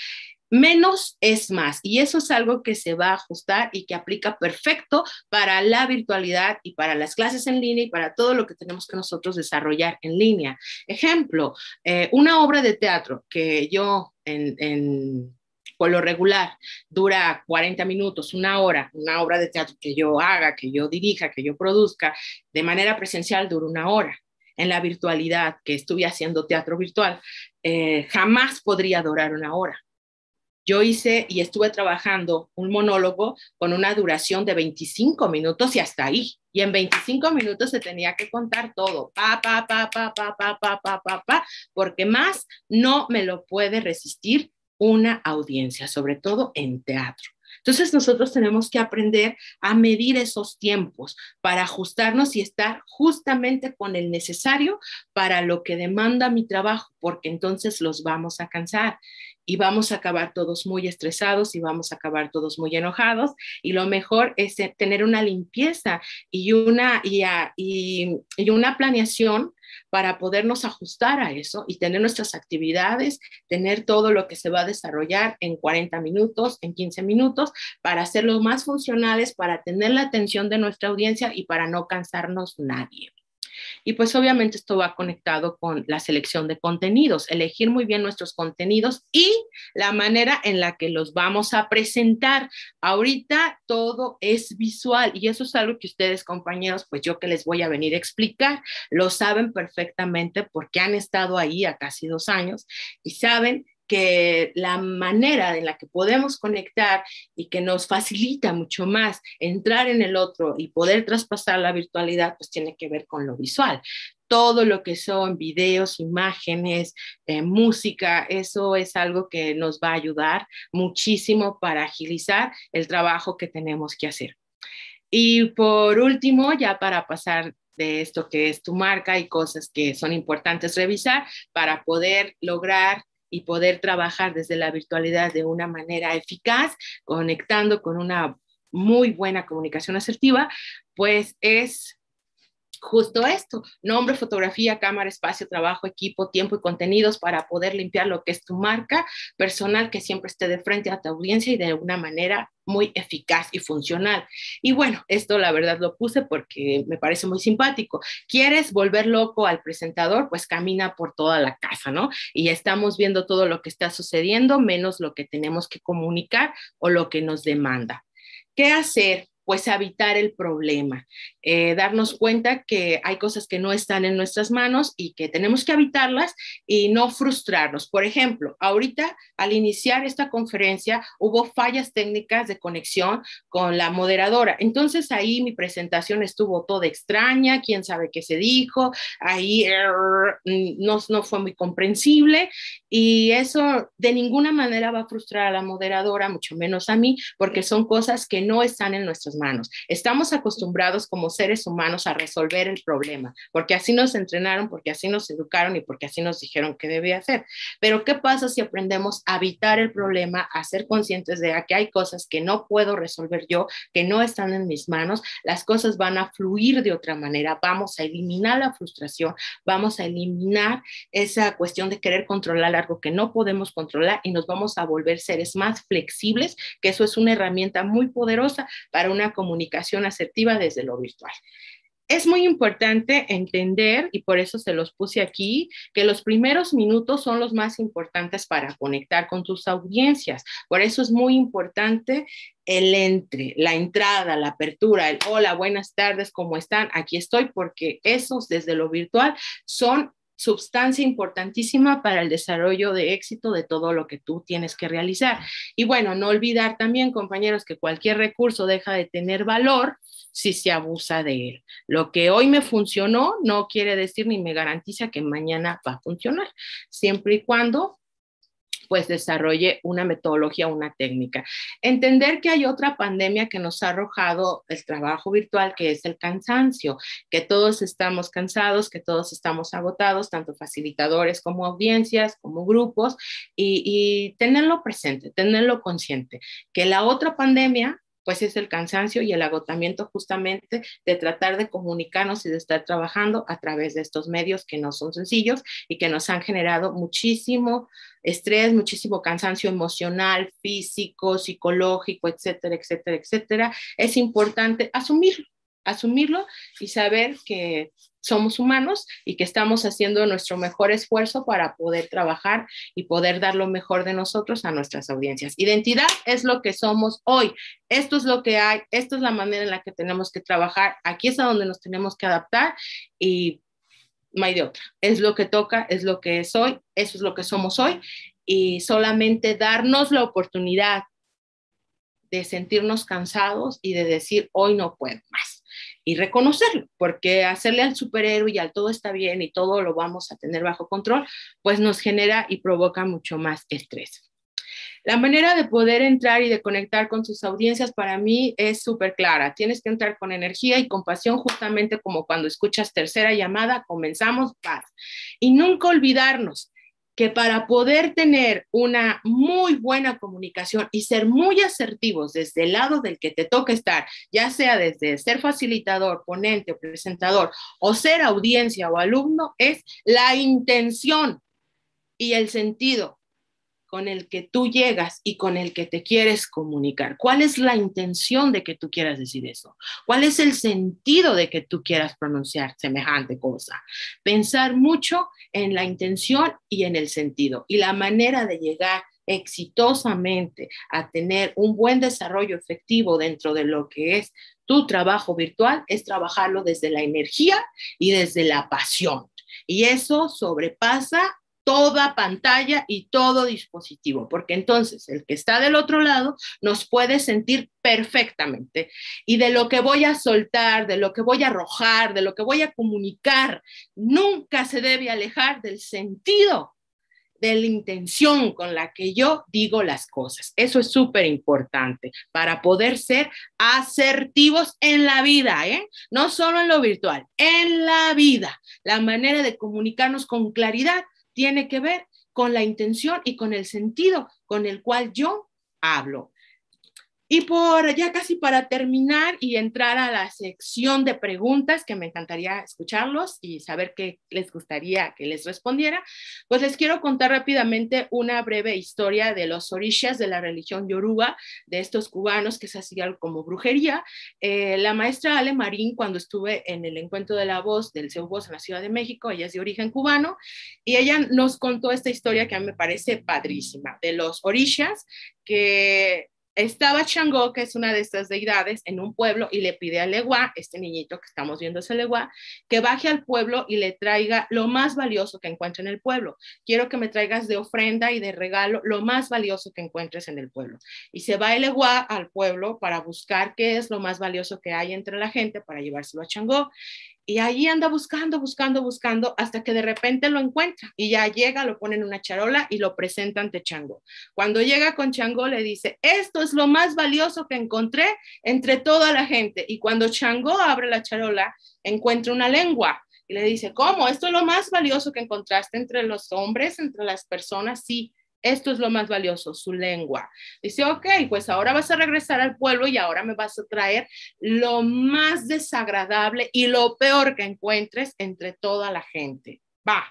Menos es más, y eso es algo que se va a ajustar y que aplica perfecto para la virtualidad y para las clases en línea y para todo lo que tenemos que nosotros desarrollar en línea. Ejemplo, una obra de teatro que yo por lo regular dura 40 minutos, una obra de teatro que yo haga, que yo dirija, que yo produzca, de manera presencial dura una hora. En la virtualidad, que estuve haciendo teatro virtual, jamás podría durar una hora. Yo hice y estuve trabajando un monólogo con una duración de 25 minutos y hasta ahí. Y en 25 minutos se tenía que contar todo, porque más no me lo puede resistir una audiencia, sobre todo en teatro. Entonces nosotros tenemos que aprender a medir esos tiempos para ajustarnos y estar justamente con el necesario para lo que demanda mi trabajo, porque entonces los vamos a cansar y vamos a acabar todos muy estresados y vamos a acabar todos muy enojados, y lo mejor es tener una limpieza y una planeación para podernos ajustar a eso y tener nuestras actividades, tener todo lo que se va a desarrollar en 40 minutos, en 15 minutos, para hacerlos más funcionales, para tener la atención de nuestra audiencia y para no cansarnos nadie. Y pues obviamente esto va conectado con la selección de contenidos, elegir muy bien nuestros contenidos y la manera en la que los vamos a presentar. Ahorita todo es visual y eso es algo que ustedes, compañeros, pues yo que les voy a venir a explicar, lo saben perfectamente porque han estado ahí a casi 2 años y saben que la manera en la que podemos conectar y que nos facilita mucho más entrar en el otro y poder traspasar la virtualidad, pues tiene que ver con lo visual. Todo lo que son videos, imágenes, música, eso es algo que nos va a ayudar muchísimo para agilizar el trabajo que tenemos que hacer. Y por último, ya para pasar de esto que es tu marca y cosas que son importantes revisar para poder lograr y poder trabajar desde la virtualidad de una manera eficaz, conectando con una muy buena comunicación asertiva, pues es justo esto: nombre, fotografía, cámara, espacio, trabajo, equipo, tiempo y contenidos para poder limpiar lo que es tu marca personal, que siempre esté de frente a tu audiencia y de una manera muy eficaz y funcional. Y bueno, esto la verdad lo puse porque me parece muy simpático. ¿Quieres volver loco al presentador? Pues camina por toda la casa, ¿no? Y estamos viendo todo lo que está sucediendo, menos lo que tenemos que comunicar o lo que nos demanda. ¿Qué hacer? Pues evitar el problema, darnos cuenta que hay cosas que no están en nuestras manos y que tenemos que evitarlas y no frustrarnos. Por ejemplo, ahorita al iniciar esta conferencia hubo fallas técnicas de conexión con la moderadora. Entonces ahí mi presentación estuvo toda extraña, quién sabe qué se dijo, ahí no fue muy comprensible y eso de ninguna manera va a frustrar a la moderadora, mucho menos a mí, porque son cosas que no están en nuestras manos. Estamos acostumbrados como seres humanos a resolver el problema, porque así nos entrenaron, porque así nos educaron y porque así nos dijeron que debía hacer. Pero ¿qué pasa si aprendemos a evitar el problema, a ser conscientes de que hay cosas que no puedo resolver yo, que no están en mis manos? Las cosas van a fluir de otra manera, vamos a eliminar la frustración, vamos a eliminar esa cuestión de querer controlar algo que no podemos controlar y nos vamos a volver seres más flexibles, que eso es una herramienta muy poderosa para una comunicación asertiva desde lo virtual. Es muy importante entender, y por eso se los puse aquí, que los primeros minutos son los más importantes para conectar con tus audiencias. Por eso es muy importante la entrada, la apertura, el hola, buenas tardes, ¿cómo están? Aquí estoy, porque esos desde lo virtual son sustancia importantísima para el desarrollo de éxito de todo lo que tú tienes que realizar. Y bueno, no olvidar también, compañeros, que cualquier recurso deja de tener valor si se abusa de él. Lo que hoy me funcionó no quiere decir ni me garantiza que mañana va a funcionar, siempre y cuando pues desarrolle una metodología, una técnica. Entender que hay otra pandemia que nos ha arrojado el trabajo virtual, que es el cansancio, que todos estamos cansados, que todos estamos agotados, tanto facilitadores como audiencias, como grupos, y tenerlo presente, tenerlo consciente, que la otra pandemia pues es el cansancio y el agotamiento justamente de tratar de comunicarnos y de estar trabajando a través de estos medios que no son sencillos y que nos han generado muchísimo estrés, muchísimo cansancio emocional, físico, psicológico, etcétera, etcétera, etcétera. Es importante asumirlo y saber que somos humanos y que estamos haciendo nuestro mejor esfuerzo para poder trabajar y poder dar lo mejor de nosotros a nuestras audiencias. Identidad es lo que somos hoy. Esto es lo que hay, esta es la manera en la que tenemos que trabajar. Aquí es a donde nos tenemos que adaptar y no hay de otra. Es lo que toca, es lo que es hoy, eso es lo que somos hoy y solamente darnos la oportunidad de sentirnos cansados y de decir hoy no puedo más. Y reconocerlo, porque hacerle al superhéroe y al todo está bien y todo lo vamos a tener bajo control, pues nos genera y provoca mucho más estrés. La manera de poder entrar y de conectar con tus audiencias para mí es súper clara. Tienes que entrar con energía y compasión, justamente como cuando escuchas tercera llamada, comenzamos, paz. Y nunca olvidarnos que para poder tener una muy buena comunicación y ser muy asertivos desde el lado del que te toca estar, ya sea desde ser facilitador, ponente o presentador, o ser audiencia o alumno, es la intención y el sentido con el que tú llegas y con el que te quieres comunicar. ¿Cuál es la intención de que tú quieras decir eso? ¿Cuál es el sentido de que tú quieras pronunciar semejante cosa? Pensar mucho en la intención y en el sentido. Y la manera de llegar exitosamente a tener un buen desarrollo efectivo dentro de lo que es tu trabajo virtual es trabajarlo desde la energía y desde la pasión. Y eso sobrepasa toda pantalla y todo dispositivo, porque entonces el que está del otro lado nos puede sentir perfectamente. Y de lo que voy a soltar, de lo que voy a arrojar, de lo que voy a comunicar, nunca se debe alejar del sentido, de la intención con la que yo digo las cosas. Eso es súper importante para poder ser asertivos en la vida, ¿eh? No solo en lo virtual, en la vida. La manera de comunicarnos con claridad tiene que ver con la intención y con el sentido con el cual yo hablo. Y por ya casi para terminar y entrar a la sección de preguntas, que me encantaría escucharlos y saber qué les gustaría que les respondiera, pues les quiero contar rápidamente una breve historia de los orishas de la religión yoruba, de estos cubanos que se hacían como brujería. La maestra Ale Marín, cuando estuve en el encuentro de la voz del Seu Voz en la Ciudad de México, ella es de origen cubano, y ella nos contó esta historia que a mí me parece padrísima, de los orishas que estaba Changó, que es una de estas deidades, en un pueblo y le pide a Leguá, este niñito que estamos viendo es el Leguá, que baje al pueblo y le traiga lo más valioso que encuentre en el pueblo. Quiero que me traigas de ofrenda y de regalo lo más valioso que encuentres en el pueblo. Y se va el Leguá al pueblo para buscar qué es lo más valioso que hay entre la gente para llevárselo a Changó. Y ahí anda buscando, buscando, buscando, hasta que de repente lo encuentra y ya llega, lo pone en una charola y lo presenta ante Changó. Cuando llega con Changó le dice, esto es lo más valioso que encontré entre toda la gente. Y cuando Changó abre la charola, encuentra una lengua y le dice, ¿cómo? ¿Esto es lo más valioso que encontraste entre los hombres, entre las personas? Sí. Esto es lo más valioso, su lengua. Dice, ok, pues ahora vas a regresar al pueblo y ahora me vas a traer lo más desagradable y lo peor que encuentres entre toda la gente. Va.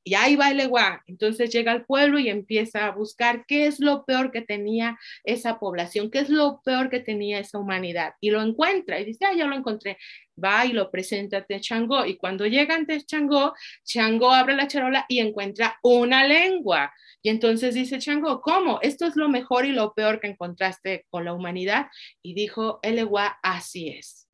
Y ahí va el Leguá. Entonces llega al pueblo y empieza a buscar qué es lo peor que tenía esa población, qué es lo peor que tenía esa humanidad. Y lo encuentra y dice, ya lo encontré. Va y lo presenta ante Changó. Y cuando llega ante Changó, Changó abre la charola y encuentra una lengua. Y entonces dice Changó, ¿cómo? ¿Esto es lo mejor y lo peor que encontraste con la humanidad? Y dijo el Leguá, así es.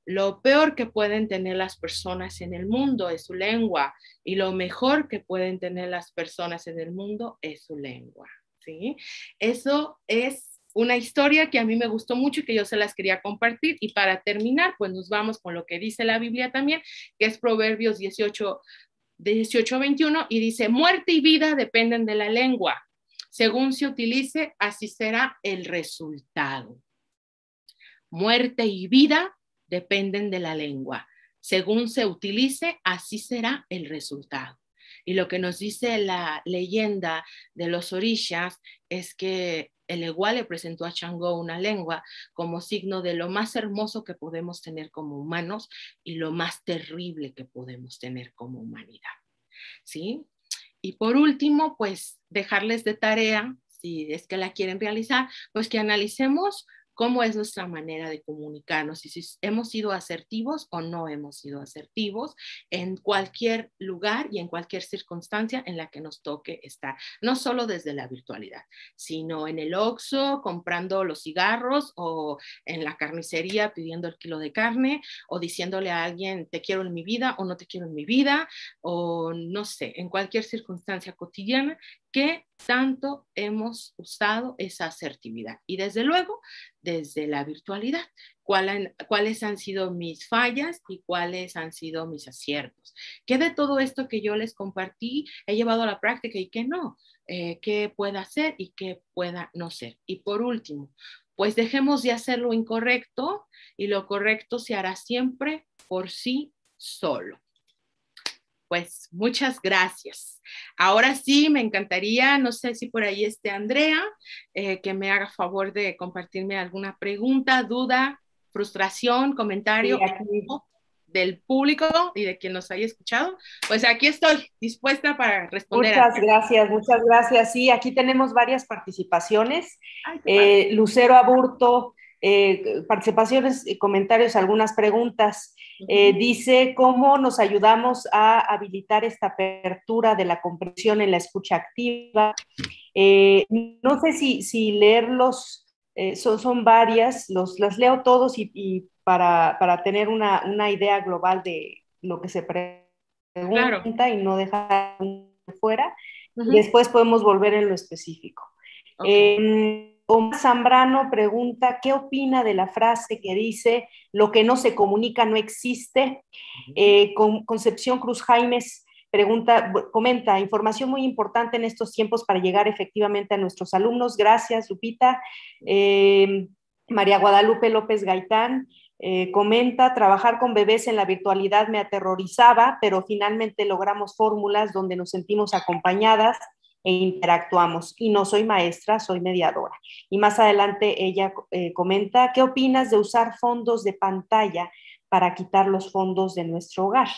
Lo peor que pueden tener las personas en el mundo es su lengua y lo mejor que pueden tener las personas en el mundo es su lengua, ¿sí? Eso es una historia que a mí me gustó mucho y que yo se las quería compartir. Y para terminar, pues nos vamos con lo que dice la Biblia también, que es Proverbios 18:21, y dice, muerte y vida dependen de la lengua. Según se utilice, así será el resultado. Muerte y vida dependen de la lengua. Según se utilice, así será el resultado. Y lo que nos dice la leyenda de los orishas es que el Ewa le presentó a Changó una lengua como signo de lo más hermoso que podemos tener como humanos y lo más terrible que podemos tener como humanidad. ¿Sí? Y por último, pues dejarles de tarea, si es que la quieren realizar, pues que analicemos cómo es nuestra manera de comunicarnos y si hemos sido asertivos o no hemos sido asertivos en cualquier lugar y en cualquier circunstancia en la que nos toque estar, no solo desde la virtualidad, sino en el Oxxo comprando los cigarros o en la carnicería pidiendo el kilo de carne o diciéndole a alguien te quiero en mi vida o no te quiero en mi vida o no sé, en cualquier circunstancia cotidiana que tanto hemos usado esa asertividad. Y desde luego, desde la virtualidad, cuáles han sido mis fallas y cuáles han sido mis aciertos. ¿Qué de todo esto que yo les compartí he llevado a la práctica y qué no? ¿Qué pueda hacer y qué pueda no ser? Y por último, pues dejemos de hacer lo incorrecto y lo correcto se hará siempre por sí solo. Pues muchas gracias. Ahora sí, me encantaría, no sé si por ahí esté Andrea, que me haga favor de compartirme alguna pregunta, duda, frustración, comentario Sí, del público y de quien nos haya escuchado. Pues aquí estoy dispuesta para responder. muchas gracias, muchas gracias. Sí, aquí tenemos varias participaciones. Ay, Lucero Aburto, participaciones, comentarios, algunas preguntas. Dice cómo nos ayudamos a habilitar esta apertura de la comprensión en la escucha activa. No sé si leerlos, son varias, las leo todos y para tener una idea global de lo que se claro. pregunta y no dejar fuera. Después podemos volver en lo específico. Okay. Omar Zambrano pregunta, ¿qué opina de la frase que dice, lo que no se comunica no existe? Concepción Cruz Jaimes pregunta, comenta, información muy importante en estos tiempos para llegar efectivamente a nuestros alumnos. Gracias, Lupita. María Guadalupe López Gaitán comenta, trabajar con bebés en la virtualidad me aterrorizaba, pero finalmente logramos fórmulas donde nos sentimos acompañadas e interactuamos. Y no soy maestra, soy mediadora. Y más adelante ella comenta, ¿qué opinas de usar fondos de pantalla para quitar los fondos de nuestro hogar?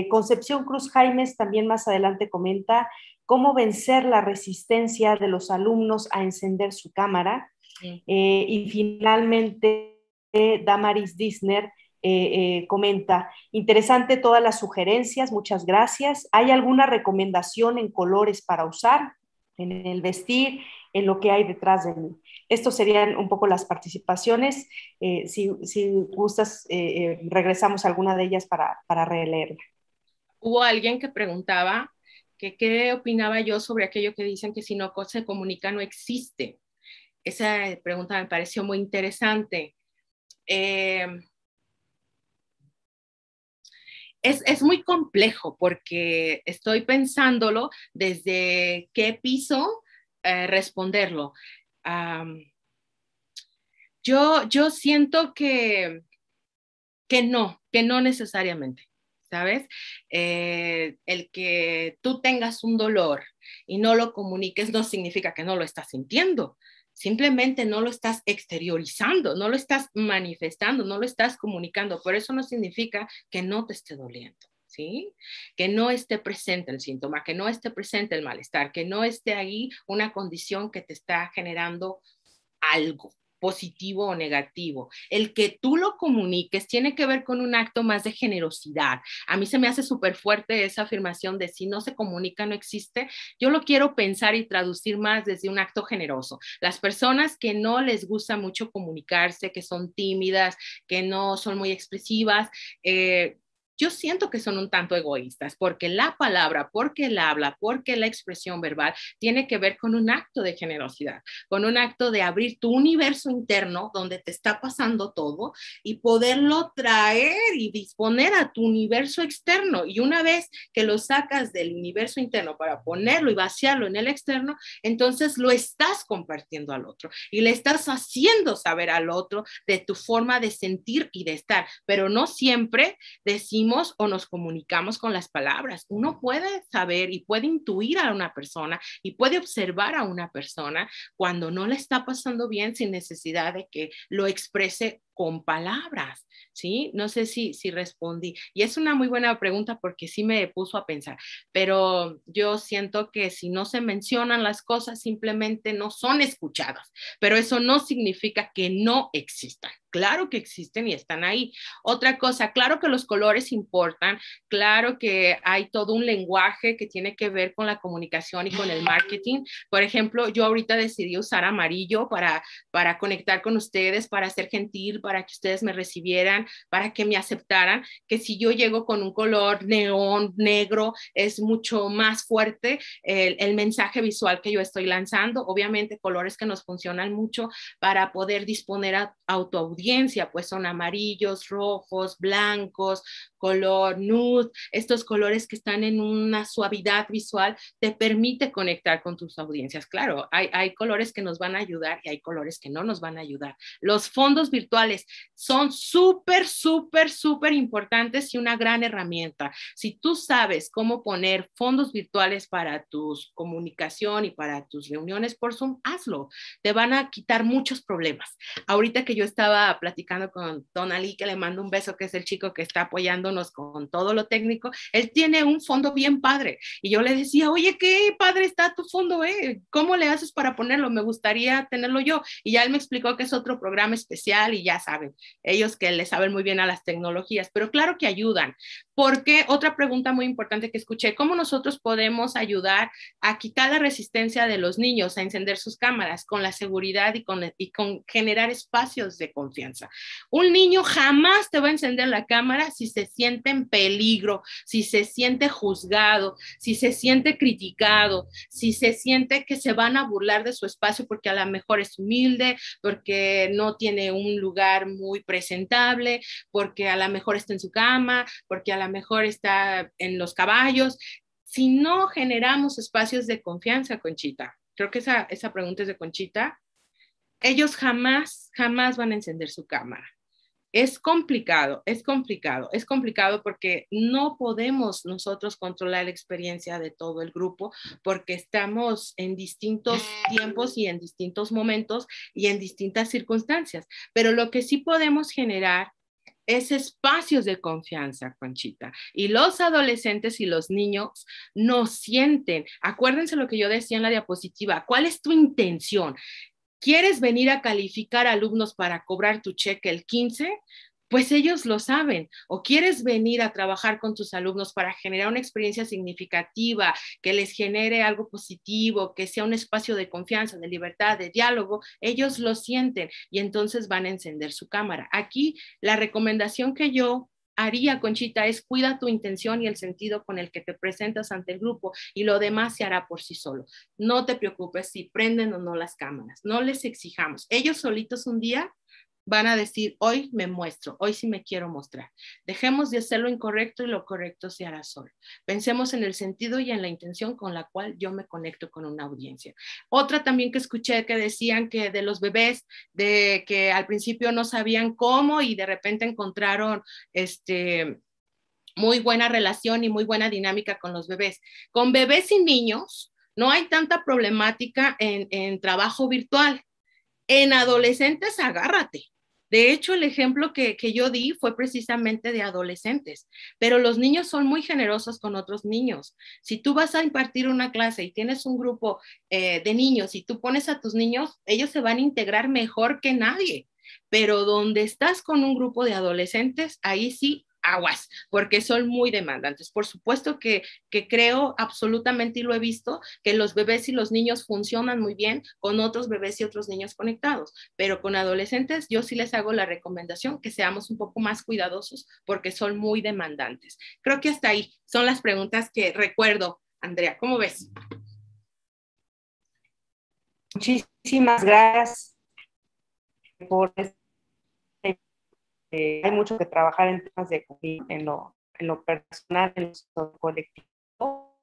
Concepción Cruz Jaimes también más adelante comenta, ¿cómo vencer la resistencia de los alumnos a encender su cámara? Y finalmente, Damaris Disner comenta, interesante todas las sugerencias, muchas gracias. ¿Hay alguna recomendación en colores para usar, en el vestir, en lo que hay detrás de mí? Estos serían un poco las participaciones. Si gustas, regresamos a alguna de ellas para releerla. Hubo alguien que preguntaba que qué opinaba yo sobre aquello que dicen que si no se comunica no existe. Esa pregunta me pareció muy interesante. Es muy complejo porque estoy pensándolo desde qué piso responderlo. Yo siento que no necesariamente, ¿sabes? El que tú tengas un dolor y no lo comuniques no significa que no lo estás sintiendo. Simplemente no lo estás exteriorizando, no lo estás manifestando, no lo estás comunicando. Por eso no significa que no te esté doliendo, ¿sí? Que no esté presente el síntoma, que no esté presente el malestar, que no esté ahí una condición que te está generando algo positivo o negativo. El que tú lo comuniques tiene que ver con un acto más de generosidad. A mí se me hace súper fuerte esa afirmación de si no se comunica, no existe. Yo lo quiero pensar y traducir más desde un acto generoso. Las personas que no les gusta mucho comunicarse, que son tímidas, que no son muy expresivas, yo siento que son un tanto egoístas, porque la palabra, porque el habla, porque la expresión verbal tiene que ver con un acto de generosidad, con un acto de abrir tu universo interno donde te está pasando todo y poderlo traer y disponer a tu universo externo. Y una vez que lo sacas del universo interno para ponerlo y vaciarlo en el externo, entonces lo estás compartiendo al otro y le estás haciendo saber al otro de tu forma de sentir y de estar, pero no siempre decimos o nos comunicamos con las palabras. Uno puede saber y puede intuir a una persona y puede observar a una persona cuando no le está pasando bien sin necesidad de que lo exprese con palabras, ¿sí? No sé si respondí. Y es una muy buena pregunta porque sí me puso a pensar, pero yo siento que si no se mencionan las cosas, simplemente no son escuchadas, pero eso no significa que no existan. Claro que existen y están ahí. Otra cosa, claro que los colores importan, claro que hay todo un lenguaje que tiene que ver con la comunicación y con el marketing. Por ejemplo, yo ahorita decidí usar amarillo para conectar con ustedes, para ser gentil, para que ustedes me recibieran, para que me aceptaran, que si yo llego con un color neón, negro, es mucho más fuerte el mensaje visual que yo estoy lanzando. Obviamente colores que nos funcionan mucho para poder disponer a tu audiencia, pues son amarillos, rojos, blancos, color nude, estos colores que están en una suavidad visual te permite conectar con tus audiencias. Claro, hay colores que nos van a ayudar y hay colores que no nos van a ayudar. Los fondos virtuales son súper, súper, súper importantes y una gran herramienta. Si tú sabes cómo poner fondos virtuales para tu comunicación y para tus reuniones por Zoom, hazlo. Te van a quitar muchos problemas. Ahorita que yo estaba platicando con Don Ali, que le mando un beso, que es el chico que está apoyándonos con todo lo técnico, él tiene un fondo bien padre. Y yo le decía, oye, qué padre está tu fondo, ¿eh? ¿Cómo le haces para ponerlo? Me gustaría tenerlo yo. Y ya él me explicó que es otro programa especial y ya saben, ellos que le saben muy bien a las tecnologías, pero claro que ayudan. Porque otra pregunta muy importante que escuché, ¿cómo nosotros podemos ayudar a quitar la resistencia de los niños a encender sus cámaras con la seguridad y con generar espacios de confianza? Un niño jamás te va a encender la cámara si se siente en peligro, si se siente juzgado, si se siente criticado, si se siente que se van a burlar de su espacio porque a lo mejor es humilde, porque no tiene un lugar muy presentable, porque a lo mejor está en su cama, porque a lo mejor está en los caballos. Si no generamos espacios de confianza, Conchita, creo que esa pregunta es de Conchita, ellos jamás, jamás van a encender su cámara. Es complicado, es complicado, es complicado porque no podemos nosotros controlar la experiencia de todo el grupo porque estamos en distintos tiempos y en distintos momentos y en distintas circunstancias. Pero lo que sí podemos generar es espacios de confianza, Conchita. Y los adolescentes y los niños no sienten. Acuérdense lo que yo decía en la diapositiva. ¿Cuál es tu intención? ¿Quieres venir a calificar alumnos para cobrar tu cheque el 15? Pues ellos lo saben. ¿O quieres venir a trabajar con tus alumnos para generar una experiencia significativa, que les genere algo positivo, que sea un espacio de confianza, de libertad, de diálogo? Ellos lo sienten y entonces van a encender su cámara. Aquí la recomendación que yo haría, Conchita, es cuida tu intención y el sentido con el que te presentas ante el grupo y lo demás se hará por sí solo. No te preocupes si prenden o no las cámaras, no les exijamos. Ellos solitos un día van a decir, hoy me muestro, hoy sí me quiero mostrar. Dejemos de hacer lo incorrecto y lo correcto se hará solo. Pensemos en el sentido y en la intención con la cual yo me conecto con una audiencia. Otra también que escuché que decían que de los bebés, de que al principio no sabían cómo y de repente encontraron muy buena relación y muy buena dinámica con los bebés. Con bebés y niños no hay tanta problemática en trabajo virtual. En adolescentes, agárrate. De hecho, el ejemplo que yo di fue precisamente de adolescentes, pero los niños son muy generosos con otros niños. Si tú vas a impartir una clase y tienes un grupo de niños y tú pones a tus niños, ellos se van a integrar mejor que nadie. Pero donde estás con un grupo de adolescentes, ahí sí aguas, porque son muy demandantes. Por supuesto que creo absolutamente, y lo he visto, que los bebés y los niños funcionan muy bien con otros bebés y otros niños conectados, pero con adolescentes yo sí les hago la recomendación que seamos un poco más cuidadosos porque son muy demandantes. Creo que hasta ahí son las preguntas que recuerdo. Andrea, ¿cómo ves? Muchísimas gracias por este. Hay mucho que trabajar en temas de en lo personal, en lo colectivo.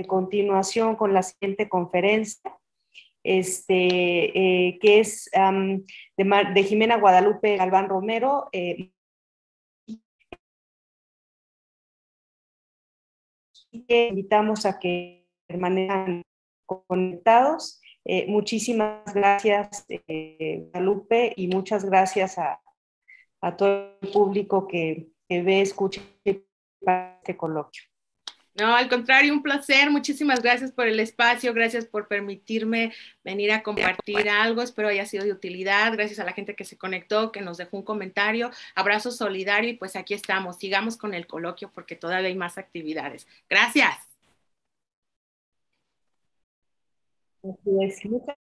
Continuación con la siguiente conferencia, que es de Jimena Guadalupe Galván Romero. Invitamos a que permanezcan conectados. Muchísimas gracias, Guadalupe, y muchas gracias a todo el público que ve, escucha este coloquio. No, al contrario, un placer. Muchísimas gracias por el espacio, gracias por permitirme venir a compartir algo. Espero haya sido de utilidad. Gracias a la gente que se conectó, que nos dejó un comentario. Abrazo solidario y pues aquí estamos. Sigamos con el coloquio porque todavía hay más actividades. Gracias. Así es. Muchas